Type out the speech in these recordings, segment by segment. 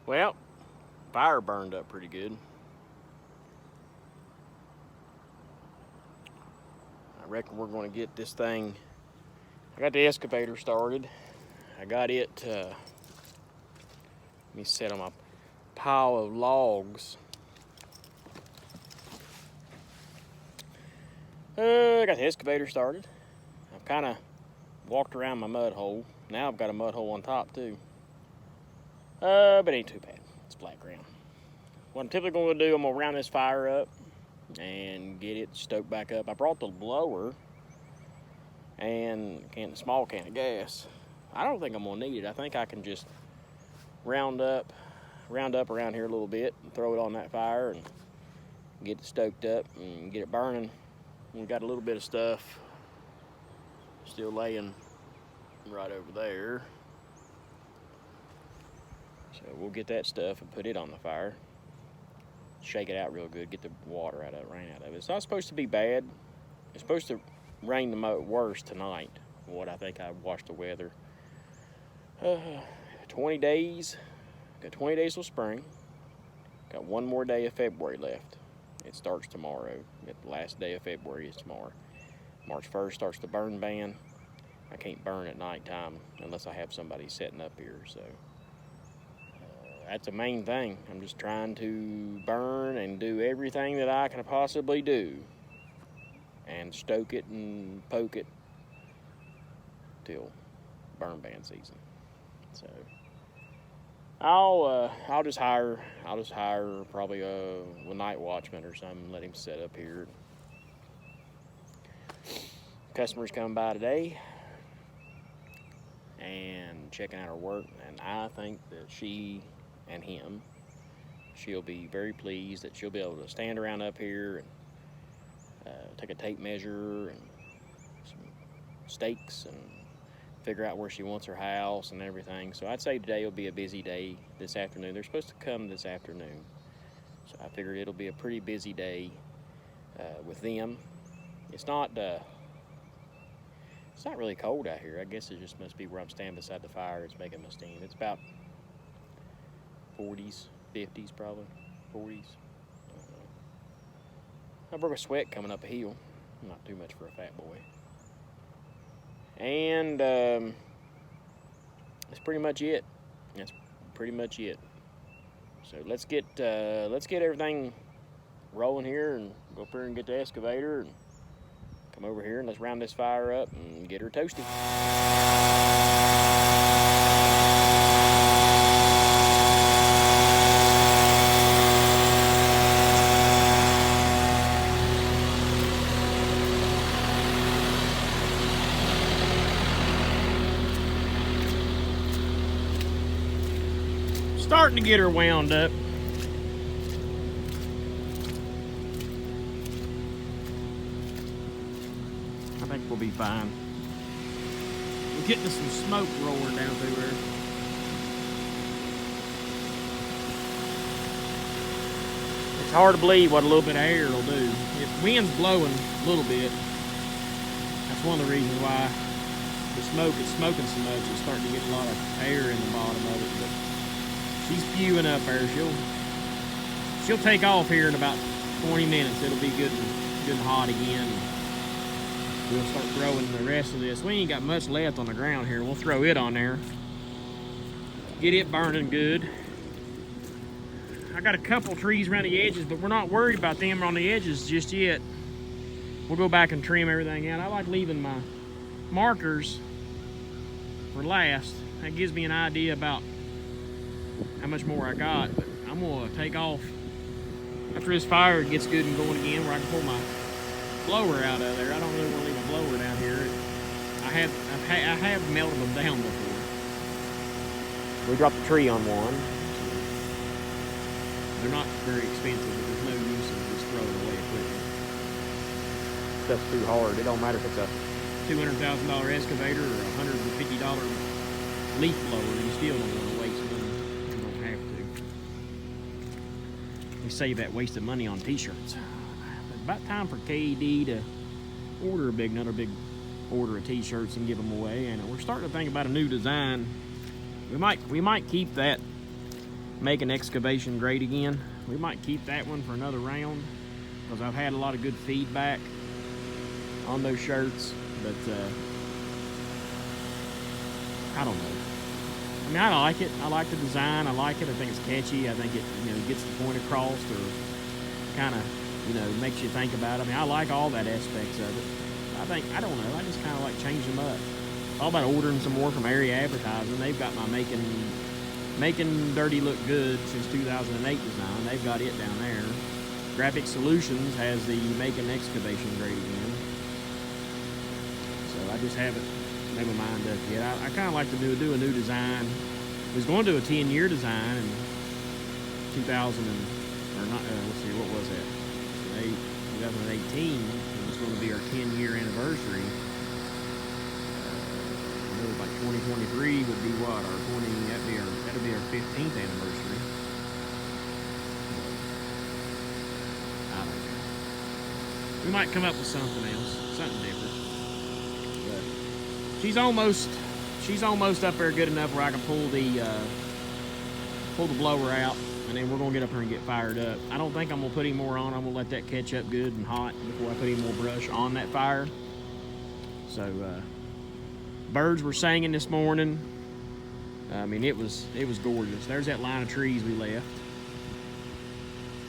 Well, fire burned up pretty good. I reckon we're going to get this thing. I got the excavator started. I got it. Let me set on my pile of logs. I got the excavator started. I've kind of walked around my mud hole. Now I've got a mud hole on top too. But it ain't too bad. It's flat ground. What I'm typically going to do, I'm going to round this fire up and get it stoked back up. I brought the blower and a small can of gas. I don't think I'm going to need it. I think I can just round up around here a little bit and throw it on that fire and get it stoked up and get it burning. We've got a little bit of stuff still laying right over there. So we'll get that stuff and put it on the fire. Shake it out real good, get the water out of it, rain out of it. It's not supposed to be bad. It's supposed to rain the worst tonight, what I think I watched the weather. 20 days. Got 20 days till spring. Got one more day of February left. It starts tomorrow. The last day of February is tomorrow. March 1st starts the burn ban. I can't burn at nighttime unless I have somebody setting up here. So that's the main thing. I'm just trying to burn and do everything that I can possibly do and stoke it and poke it till burn ban season. So I'll just hire probably a night watchman or something, let him set up here. Customers coming by today and checking out her work, and I think that she and him, she'll be very pleased that she'll be able to stand around up here and take a tape measure and some stakes and figure out where she wants her house and everything. So I'd say today will be a busy day this afternoon. They're supposed to come this afternoon. So I figured it'll be a pretty busy day with them. It's not really cold out here. I guess it just must be where I'm standing beside the fire. It's making my steam. It's about 40s, 50s probably, 40s. I broke a sweat coming up a hill. Not too much for a fat boy. And that's pretty much it. So let's get everything rolling here and go up here and get the excavator and come over here and let's round this fire up and get her toasty. Starting to get her wound up. I think we'll be fine. We're getting some smoke rolling down through there. It's hard to believe what a little bit of air will do. If the wind's blowing a little bit, that's one of the reasons why the smoke is smoking so much. It's starting to get a lot of air in the bottom of it. But she's spewing up there. She'll take off here in about 20 minutes. It'll be good and hot again. We'll start throwing the rest of this. We ain't got much left on the ground here. We'll throw it on there. Get it burning good. I got a couple trees around the edges, but we're not worried about them on the edges just yet. We'll go back and trim everything out. I like leaving my markers for last. That gives me an idea about how much more I got. But I'm gonna take off after this fire gets good and going again, where I can pull my blower out of there. I don't really want to leave a blower down here. I have melted them down before. We dropped the tree on one. They're not very expensive, but there's no use in just throwing away equipment. Stuff's too hard. It don't matter if it's a $200,000 excavator or a $150 leaf blower. You still don't want to waste money. You don't have to. We save that wasted money on t-shirts. About time for KD to order another big order of t-shirts and give them away. And we're starting to think about a new design. We might keep that Make an excavation great again. We might keep that one for another round because I've had a lot of good feedback on those shirts, but I don't know. I mean, I like it. I like the design. I like it. I think it's catchy. I think it, gets the point across, or kind of, makes you think about it. I mean, I like all that aspects of it. I don't know. I just kind of like change them up. All about ordering some more from Area Advertising. They've got my making Dirty Look Good since 2008 design. They've got it down there. Graphic Solutions has the Making Excavation great again. So I just haven't made my mind up yet. I kind of like to do a new design. I was going to do a 10-year design in 2000 let's see, what was that? 2018. It was going to be our 10-year anniversary. Like 2023 would be what, that'd be our 15th anniversary. I don't know. We might come up with something else, something different. But she's almost up there good enough where I can pull the blower out, and then we're gonna get up here and get fired up. I don't think I'm gonna put any more on. I'm gonna let that catch up good and hot before I put any more brush on that fire. So birds were singing this morning. I mean, it was gorgeous. There's that line of trees we left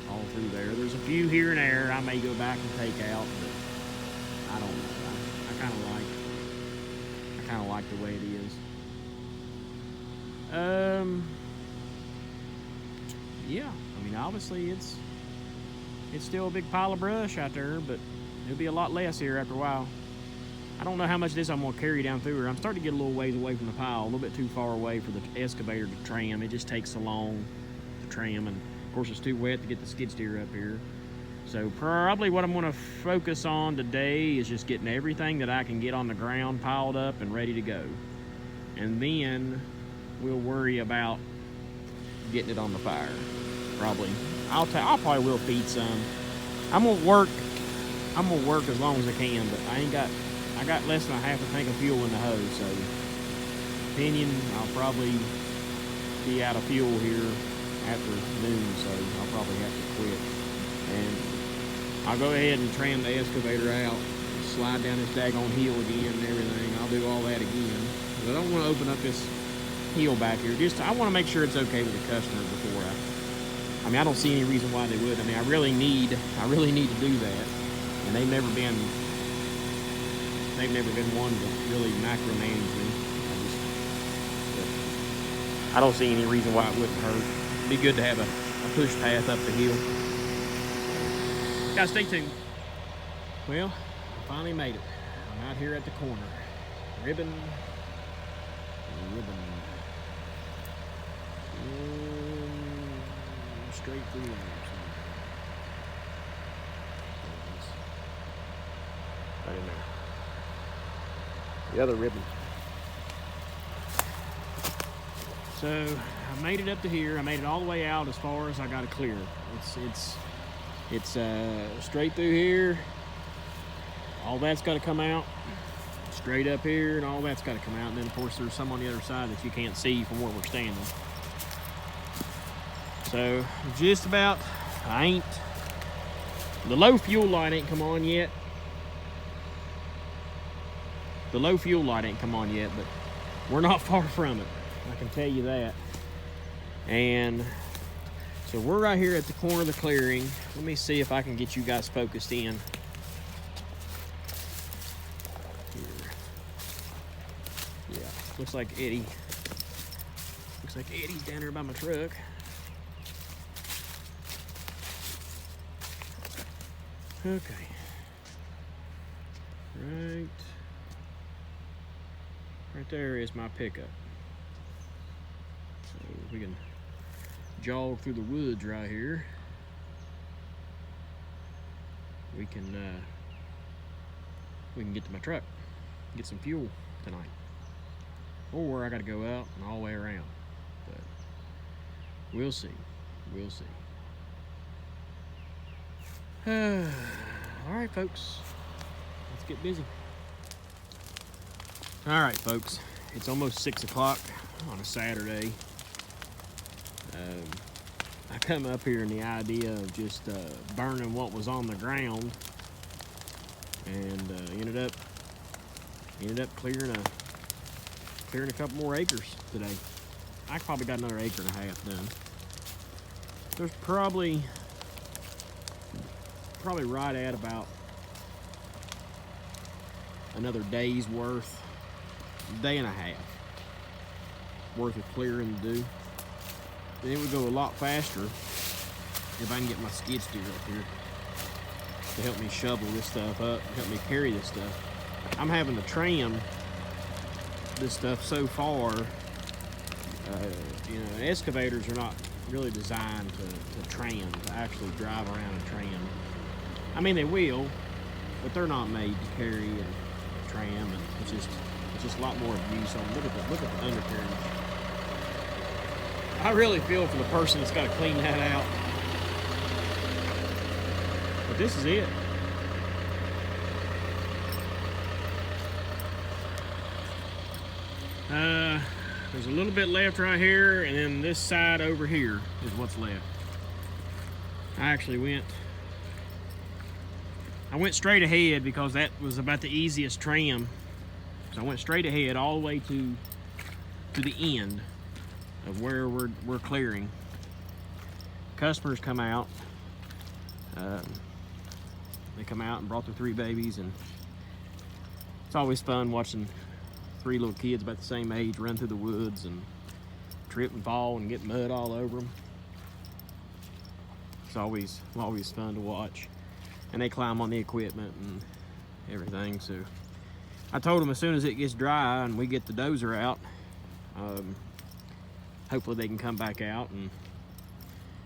all through there. There's a few here and there I may go back and take out, but I don't know. I kind of like the way it is. Yeah. I mean, obviously it's still a big pile of brush out there, but it'll be a lot less here after a while. I don't know how much of this I'm going to carry down through here. I'm starting to get a little ways away from the pile, a little bit too far away for the excavator to tram. It just takes so long to tram, and of course it's too wet to get the skid steer up here. So probably what I'm going to focus on today is just getting everything that I can get on the ground piled up and ready to go. And then we'll worry about getting it on the fire. Probably. I'll probably will feed some. I'm going to work as long as I can, but I got less than a half a tank of fuel in the hose, so opinion, I'll probably be out of fuel here after noon, so I'll probably have to quit. And I'll go ahead and tram the excavator out, slide down this daggone hill again and everything. I'll do all that again. But I don't want to open up this hill back here. I want to make sure it's okay with the customer before I mean, I don't see any reason why they would. I mean, I really need to do that. And they've never been one to really micromanage me. I don't see any reason why it wouldn't hurt. It'd be good to have a push path up the hill. Guys, stay tuned. Well, I finally made it. I'm out here at the corner. Ribbon. Straight through there. Right in there. The other ribbon. So I made it up to here. I made it all the way out as far as I got to clear. It's straight through here. All that's got to come out. Straight up here, and all that's got to come out. And then of course there's some on the other side that you can't see from where we're standing. So just about, the low fuel light ain't come on yet. But we're not far from it. I can tell you that. And so we're right here at the corner of the clearing. Let me see if I can get you guys focused in. Here. Yeah, looks like Eddie's down there by my truck. Okay. Right there is my pickup. So we can jog through the woods right here. We can get to my truck, get some fuel tonight. Or I gotta go out and all the way around. But we'll see. All right, folks, let's get busy. All right, folks, it's almost 6 o'clock on a Saturday. come up here and the idea of just burning what was on the ground, and ended up clearing a couple more acres today. I probably got another acre and a half done. There's probably right at about another day's worth, day and a half worth of clearing to do. Then it would go a lot faster if I can get my skid steer up here to help me shovel this stuff up, help me carry this stuff. I'm having to tram this stuff so far. You know, excavators are not really designed to tram, to actually drive around and tram. I mean, they will, but they're not made to carry and tram, and it's just a lot more abuse on. Look at the undercarriage. I really feel for the person that's got to clean that out. But this is it. There's a little bit left right here, and then this side over here is what's left. I went straight ahead because that was about the easiest tram. So I went straight ahead all the way to the end of where we're clearing. Customers come out. They come out and brought their 3 babies, and it's always fun watching 3 little kids about the same age run through the woods and trip and fall and get mud all over them. It's always fun to watch. And they climb on the equipment and everything. So I told them as soon as it gets dry and we get the dozer out, hopefully they can come back out, and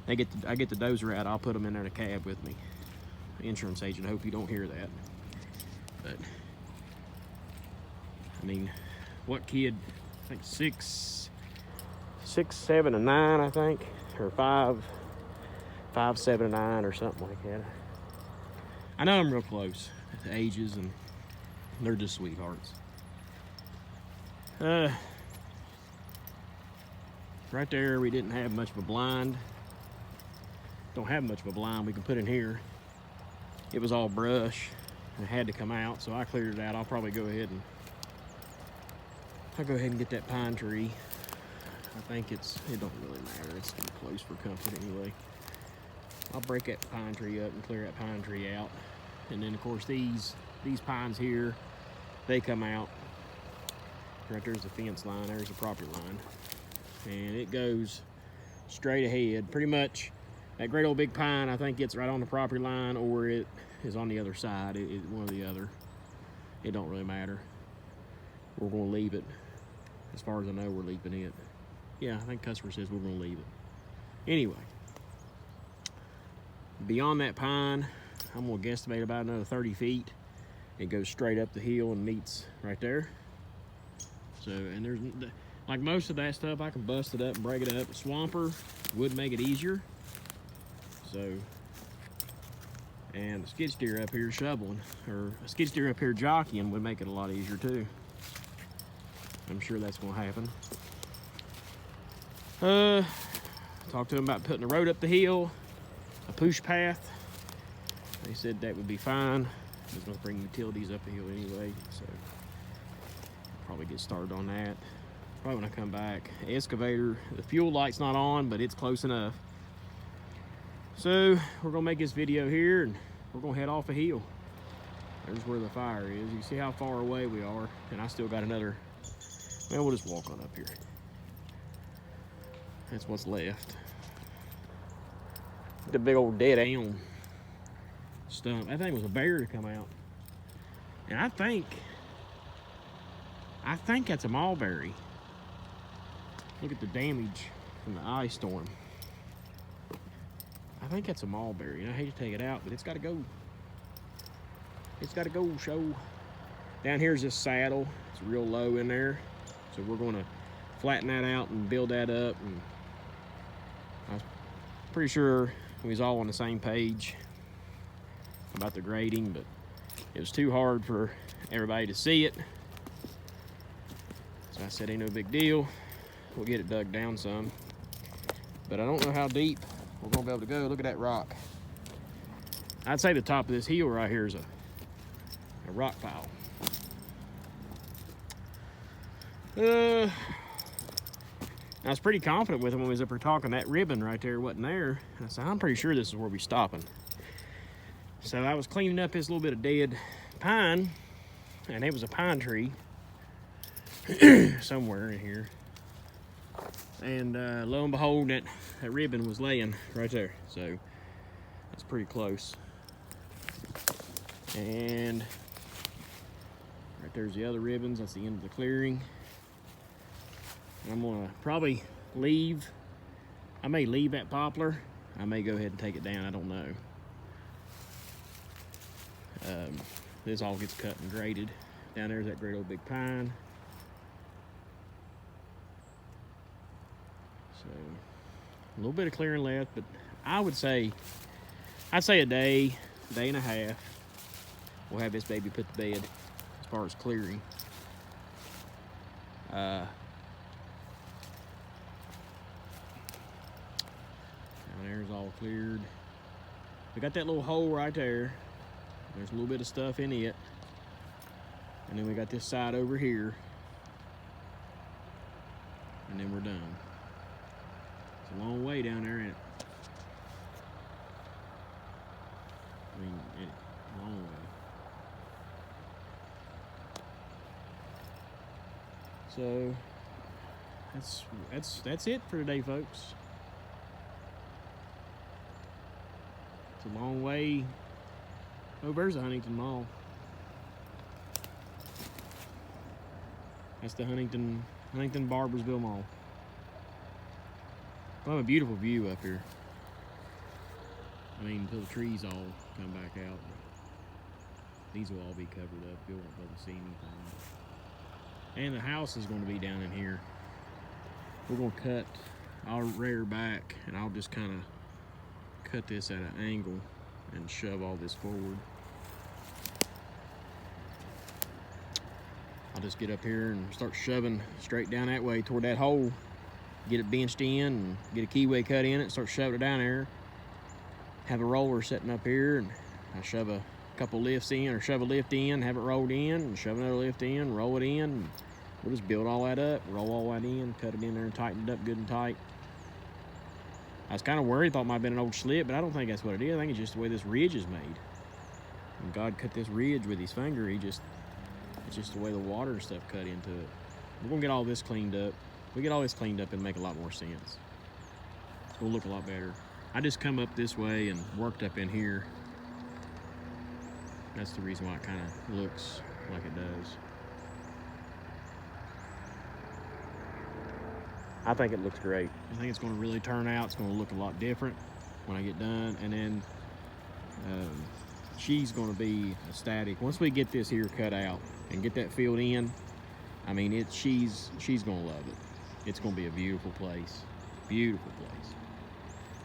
I get the dozer out, I'll put them in there in a cab with me. Insurance agent, I hope you don't hear that. But I mean, what kid, I think 6, 7, and 9, I think, or 5, 7, and 9, or something like that. I know I'm real close to ages, and they're just sweethearts. Right there, we didn't have much of a blind. Don't have much of a blind we can put in here. It was all brush and it had to come out, so I cleared it out. I'll go ahead and get that pine tree. I think it don't really matter. It's too close for comfort anyway. I'll break that pine tree up and clear that pine tree out. And then of course these pines here, they come out. Right there's the fence line, there's the property line. And it goes straight ahead. Pretty much that great old big pine, I think it's right on the property line, or it is on the other side. One or the other. It don't really matter. We're gonna leave it. As far as I know, we're leaving it. Yeah, I think customer says we're gonna leave it. Anyway, beyond that pine, I'm gonna guesstimate about another 30 feet. It goes straight up the hill and meets right there. So, and there's, like most of that stuff, I can bust it up and break it up. A swamper would make it easier. So, and a skid steer up here shoveling, or a skid steer up here jockeying would make it a lot easier too. I'm sure that's gonna happen. Talked to them about putting a road up the hill, a push path. They said that would be fine. I was gonna bring utilities up the hill anyway, so I'll probably get started on that. Probably when I come back. Excavator, the fuel light's not on, but it's close enough. So we're gonna make this video here, and we're gonna head off a hill. There's where the fire is. You see how far away we are, and I still got another. Well, we'll just walk on up here. That's what's left. The big old dead elm stump. That thing was a bear to come out. And I think that's a mulberry. Look at the damage from the ice storm. I think that's a mulberry. And I hate to take it out, but it's got to go. It's got to go, show. Down here's this saddle. It's real low in there. So we're going to flatten that out and build that up. And I was pretty sure we was all on the same page about the grading, but it was too hard for everybody to see it. So I said, ain't no big deal. We'll get it dug down some. But I don't know how deep we're gonna be able to go. Look at that rock. I'd say the top of this hill right here is a rock pile. I was pretty confident with him when we was up here talking. That ribbon right there wasn't there. I said, I'm pretty sure this is where we're stopping. So I was cleaning up this little bit of dead pine, and it was a pine tree somewhere in here. And lo and behold, that ribbon was laying right there. So that's pretty close. And right there's the other ribbons. That's the end of the clearing. And I'm gonna probably leave. I may leave that poplar. I may go ahead and take it down. I don't know. This all gets cut and graded. Down there's that great old big pine. So a little bit of clearing left, but I'd say a day and a half, we'll have this baby put to bed as far as clearing. Down there's all cleared. We got that little hole right there. There's a little bit of stuff in it. And then we got this side over here. And then we're done. It's a long way down there, ain't it? I mean, a long way. So that's it for today, folks. It's a long way. Oh, there's the Huntington Mall. That's the Huntington Barboursville Mall. Well, a beautiful view up here. I mean, until the trees all come back out. These will all be covered up. You won't be able to see anything. And the house is going to be down in here. We're going to cut. I'll rear back, and I'll just kind of cut this at an angle and shove all this forward. I'll just get up here and start shoving straight down that way toward that hole. Get it benched in and get a keyway cut in it, start shoving it down there. Have a roller setting up here, and I shove a couple lifts in, or shove a lift in, have it rolled in, and shove another lift in, roll it in. And we'll just build all that up, roll all that in, cut it in there and tighten it up good and tight. I was kind of worried, thought it might have been an old slip, but I don't think that's what it is. I think it's just the way this ridge is made. When God cut this ridge with his finger, it's just the way the water and stuff cut into it. We're gonna get all this cleaned up. We get all this cleaned up, it'll make a lot more sense. It'll look a lot better. I just come up this way and worked up in here. That's the reason why it kind of looks like it does. I think it looks great. I think it's going to really turn out. It's going to look a lot different when I get done. And then she's going to be ecstatic. Once we get this here cut out and get that filled in, I mean, she's going to love it. It's going to be a beautiful place. Beautiful place.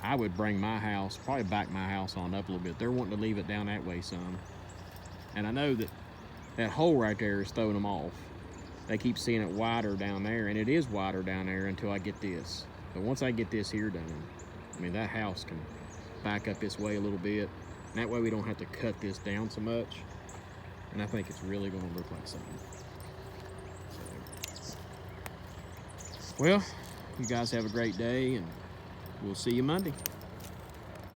I would bring my house, probably back my house on up a little bit. They're wanting to leave it down that way some. And I know that hole right there is throwing them off. They keep seeing it wider down there, and it is wider down there until I get this. But once I get this here done, I mean, that house can back up this way a little bit. And that way we don't have to cut this down so much. And I think it's really going to look like something. So, well, you guys have a great day, and we'll see you Monday.